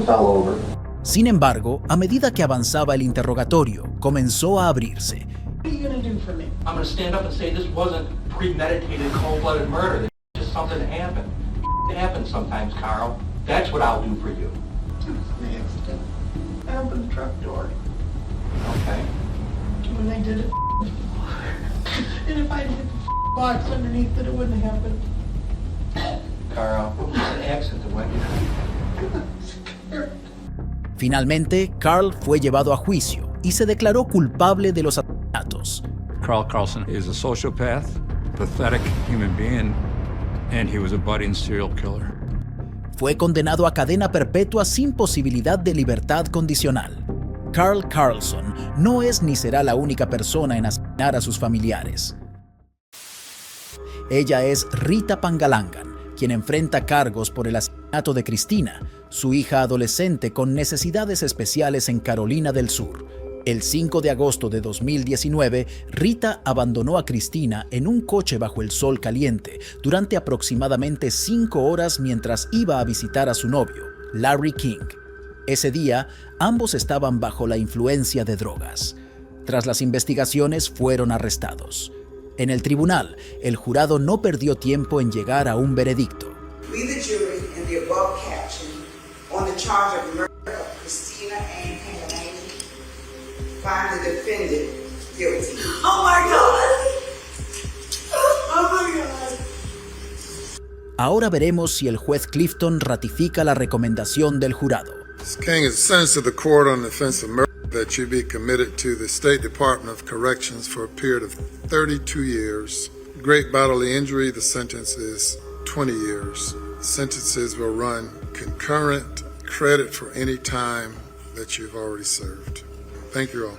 fell over. Sin embargo, a medida que avanzaba el interrogatorio, comenzó a abrirse. What are you going to do for me? I'm going to stand up and say this wasn't premeditated, cold-blooded murder. Just something that happened. It happens sometimes, Carl. That's what I'll do for you. I opened the truck door. Okay. When I did it, and if I hit the box underneath it, it wouldn't have happened. Carl, it was an accident, wasn't it? Finalmente, Carl fue llevado a juicio y se declaró culpable de los asesinatos. Carl Carlson is a sociopath, pathetic human being, and he was a budding serial killer. Fue condenado a cadena perpetua sin posibilidad de libertad condicional. Carl Carlson no es ni será la única persona en asesinar a sus familiares. Ella es Rita Pangalangan, quien enfrenta cargos por el asesinato de Cristina, su hija adolescente con necesidades especiales en Carolina del Sur. El 5 de agosto de 2019, Rita abandonó a Cristina en un coche bajo el sol caliente durante aproximadamente 5 horas mientras iba a visitar a su novio, Larry King. Ese día, ambos estaban bajo la influencia de drogas. Tras las investigaciones, fueron arrestados. En el tribunal, el jurado no perdió tiempo en llegar a un veredicto. We, the jury, in the above caption, on the charge of murder of Christina Ann Pangalangan, find the defendant guilty. Oh my God! Oh my God! Ahora veremos si el juez Clifton ratifica la recomendación del jurado. King is sentenced to the court on the offense of murder that you be committed to the State Department of Corrections for a period of 32 years. Great bodily injury, the sentence is 20 years. Sentences will run concurrent, credit for any time that you've already served. Thank you all.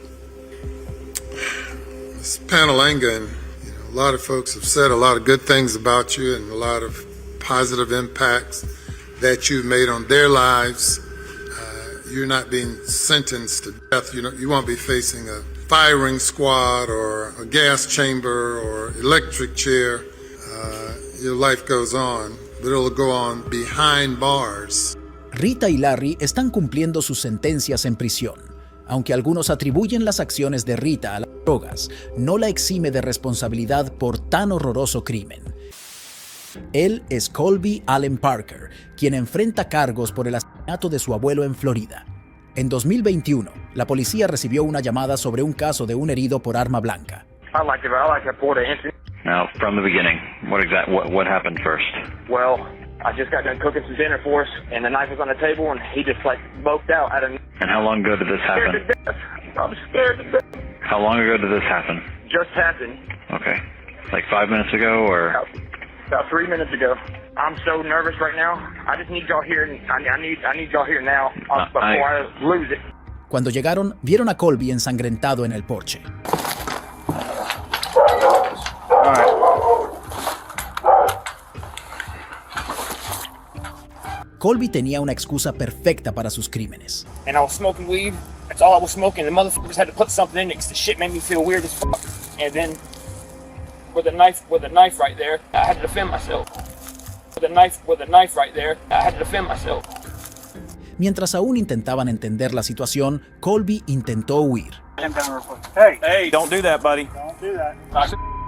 Ms. Pangalangan, a lot of folks have said a lot of good things about you and a lot of positive impacts that you've made on their lives. You're not being sentenced to death. You won't be facing a firing squad or a gas chamber or electric chair. Your life goes on, but it'll go on behind bars. Rita y Larry están cumpliendo sus sentencias en prisión. Aunque algunos atribuyen las acciones de Rita a las drogas, no la exime de responsabilidad por tan horroroso crimen. Él es Colby Allen Parker, quien enfrenta cargos por el asesinato de su abuelo en Florida. En 2021, la policía recibió una llamada sobre un caso de un herido por arma blanca. I like that Florida incident. Now, from the beginning, what happened first? Well, I just got done cooking some dinner for us, and the knife was on the table, and he just smoked out out of. And how long ago did this happen? Scared to death. I'm scared to death. How long ago did this happen? Just happened. Okay, like 5 minutes ago, or? About 3 minutes ago. I'm so nervous right now. I just need y'all here. I need y'all here now before I lose it. Cuando llegaron, vieron a Colby ensangrentado en el porche. Colby tenía una excusa perfecta para sus crímenes. And I was smoking weed. That's all I was smoking. The motherfuckers had to put something in it because the shit made me feel weird as fuck. And then with a knife right there, I had to defend myself. With a knife right there, I had to defend myself. Mientras aún intentaban entender la situación, Colby intentó huir. Hey, don't do that, buddy. Don't do that.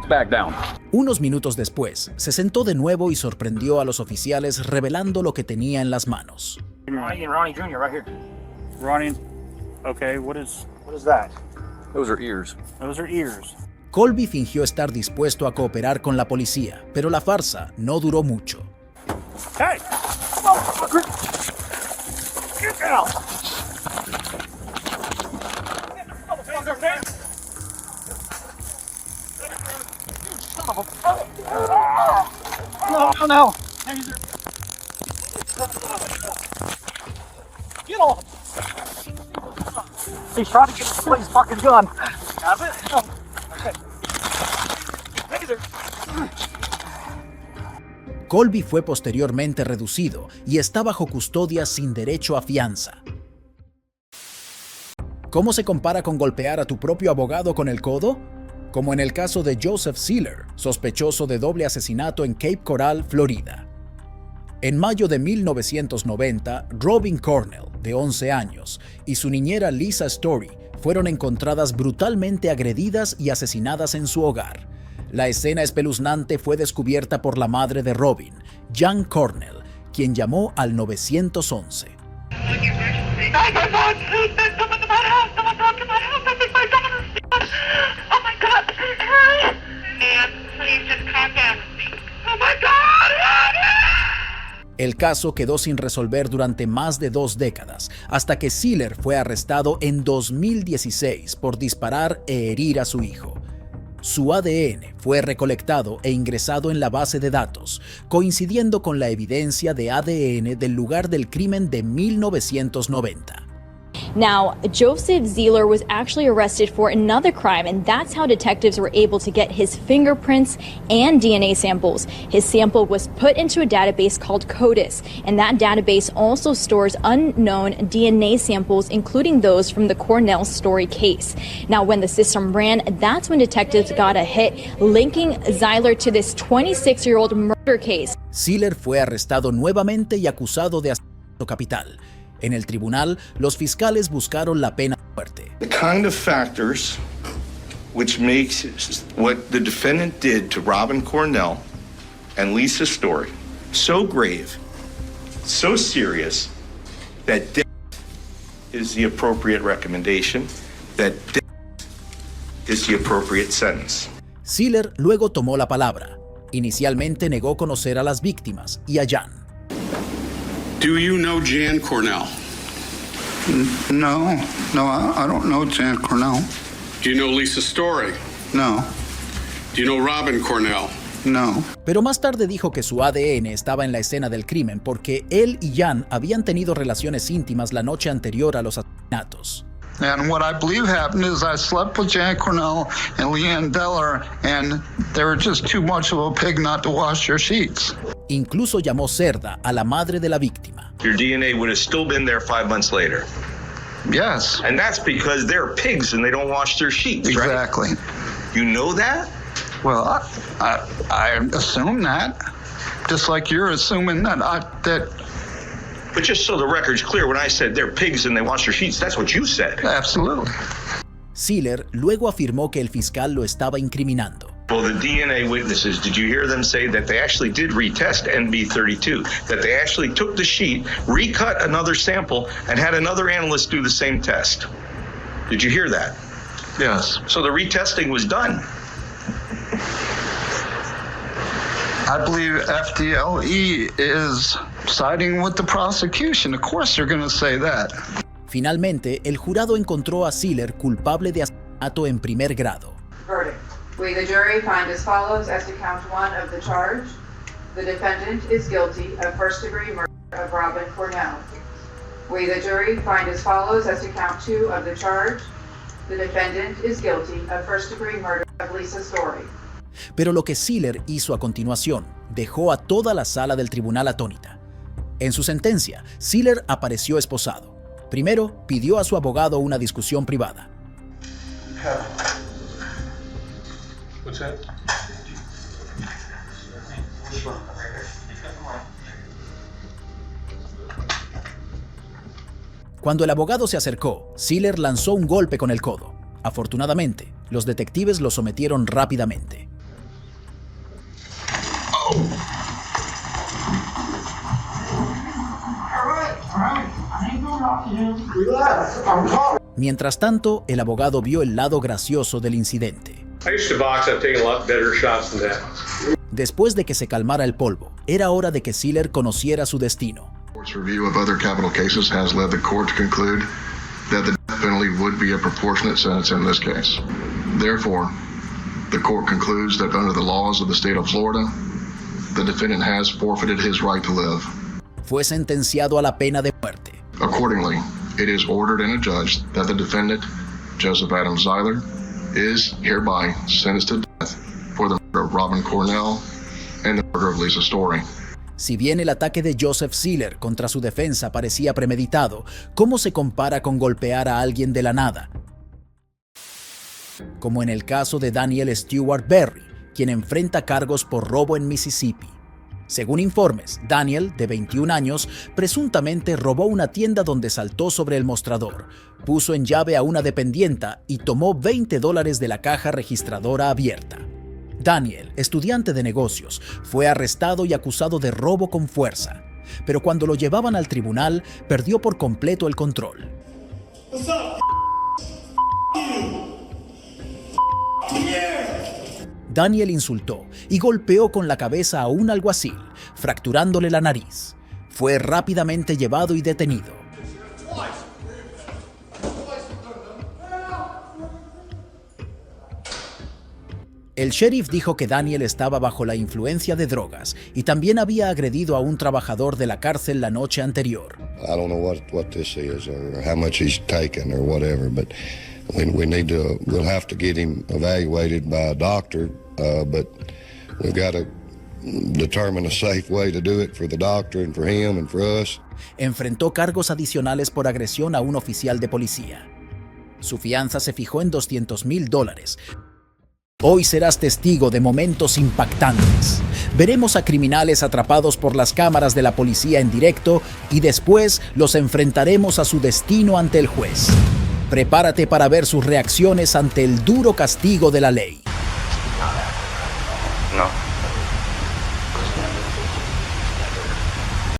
Back down. Unos minutos después, se sentó de nuevo y sorprendió a los oficiales revelando lo que tenía en las manos. Ronnie Jr. right here. Ronnie, okay, what is that? Those are ears. Those are ears. Colby fingió estar dispuesto a cooperar con la policía, pero la farsa no duró mucho. Hey, motherfucker! Get down! No. Get on. He's trying to get his fucking gun. Have it? No. Okay. Taser. Colby fue posteriormente reducido y está bajo custodia sin derecho a fianza. ¿Cómo se compara con golpear a tu propio abogado con el codo? Como en el caso de Joseph Sealer, sospechoso de doble asesinato en Cape Coral, Florida. En mayo de 1990, Robin Cornell, de 11 años, y su niñera Lisa Story fueron encontradas brutalmente agredidas y asesinadas en su hogar. La escena espeluznante fue descubierta por la madre de Robin, Jan Cornell, quien llamó al 911. El caso quedó sin resolver durante más de 2 décadas, hasta que Sealer fue arrestado en 2016 por disparar e herir a su hijo. Su ADN fue recolectado e ingresado en la base de datos, coincidiendo con la evidencia de ADN del lugar del crimen de 1990. Now, Joseph Zieler was actually arrested for another crime, and that's how detectives were able to get his fingerprints and DNA samples. His sample was put into a database called CODIS, and that database also stores unknown DNA samples, including those from the Cornell Story case. Now, when the system ran, that's when detectives got a hit linking Zieler to this 26-year-old murder case. Zieler fue arrestado nuevamente y acusado de asesinato capital. En el tribunal, los fiscales buscaron la pena de muerte. The kind of factors which makes what the defendant did to Robin Cornell and Lisa Story so grave, so serious, that death is the appropriate recommendation, that death is the appropriate sentence. Zieler luego tomó la palabra. Inicialmente negó conocer a las víctimas y a Jan. Do you know Jan Cornell? No, I don't know Jan Cornell. Do you know Lisa Story? No. Do you know Robin Cornell? No. Pero más tarde dijo que su ADN estaba en la escena del crimen porque él y Jan habían tenido relaciones íntimas la noche anterior a los asesinatos. And what I believe happened is I slept with Jan Cornell and Leanne Deller, and they were just too much of a pig not to wash their sheets. Incluso llamó cerda a la madre de la víctima. Your DNA would have still been there 5 months later. Yes. And that's because they're pigs and they don't wash their sheets, right? Exactly. You know that? Well, I assume that, just like you're assuming that. But just so the record's clear, when I said they're pigs and they wash their sheets, that's what you said. Absolutely. Zieler luego afirmó que el fiscal lo estaba incriminando. Well, the DNA witnesses, did you hear them say that they actually did retest NB32, that they actually took the sheet, recut another sample, and had another analyst do the same test? Did you hear that? Yes. So the retesting was done. I believe FDLE is siding with the prosecution. Of course they're going to say that. Finalmente, el jurado encontró a Zieler culpable de asesinato en primer grado. Verdict. We, the jury, find as follows as to count one of the charge. The defendant is guilty of first-degree murder of Robin Cornell. We, the jury, find as follows as to count two of the charge. The defendant is guilty of first-degree murder of Lisa Story. Pero lo que Zieler hizo a continuación dejó a toda la sala del tribunal atónita. En su sentencia, Zieler apareció esposado. Primero, pidió a su abogado una discusión privada. What's that? Cuando el abogado se acercó, Zieler lanzó un golpe con el codo. Afortunadamente, los detectives lo sometieron rápidamente. Mientras tanto, el abogado vio el lado gracioso del incidente. Después de que se calmara el polvo, era hora de que Zieler conociera su destino. Review of other capital cases has led the court to conclude that the death penalty would be a proportionate sentence in this case. Therefore, the court concludes that under the laws of the state of Florida, the defendant has forfeited his right to live. Fue sentenciado a la pena de muerte. Accordingly, it is ordered and adjudged that the defendant, Joseph Adam Zieler, is hereby sentenced to death for the murder of Robin Cornell and the murder of Lisa Story. Si bien el ataque de Joseph Zieler contra su defensa parecía premeditado, ¿cómo se compara con golpear a alguien de la nada? Como en el caso de Daniel Stewart Berry, quien enfrenta cargos por robo en Mississippi. Según informes, Daniel, de 21 años, presuntamente robó una tienda donde saltó sobre el mostrador, puso en llave a una dependienta y tomó $20 de la caja registradora abierta. Daniel, estudiante de negocios, fue arrestado y acusado de robo con fuerza, pero cuando lo llevaban al tribunal, perdió por completo el control. Daniel insultó y golpeó con la cabeza a un alguacil, fracturándole la nariz. Fue rápidamente llevado y detenido. El sheriff dijo que Daniel estaba bajo la influencia de drogas y también había agredido a un trabajador de la cárcel la noche anterior. I don't know what this is or how much he's taken or whatever, but we'll have to get him evaluated by a doctor, but we've got to determine a safe way to do it for the doctor and for him and for us. Enfrentó cargos adicionales por agresión a un oficial de policía. Su fianza se fijó en $200,000. Hoy serás testigo de momentos impactantes. Veremos a criminales atrapados por las cámaras de la policía en directo y después los enfrentaremos a su destino ante el juez. Prepárate para ver sus reacciones ante el duro castigo de la ley. No.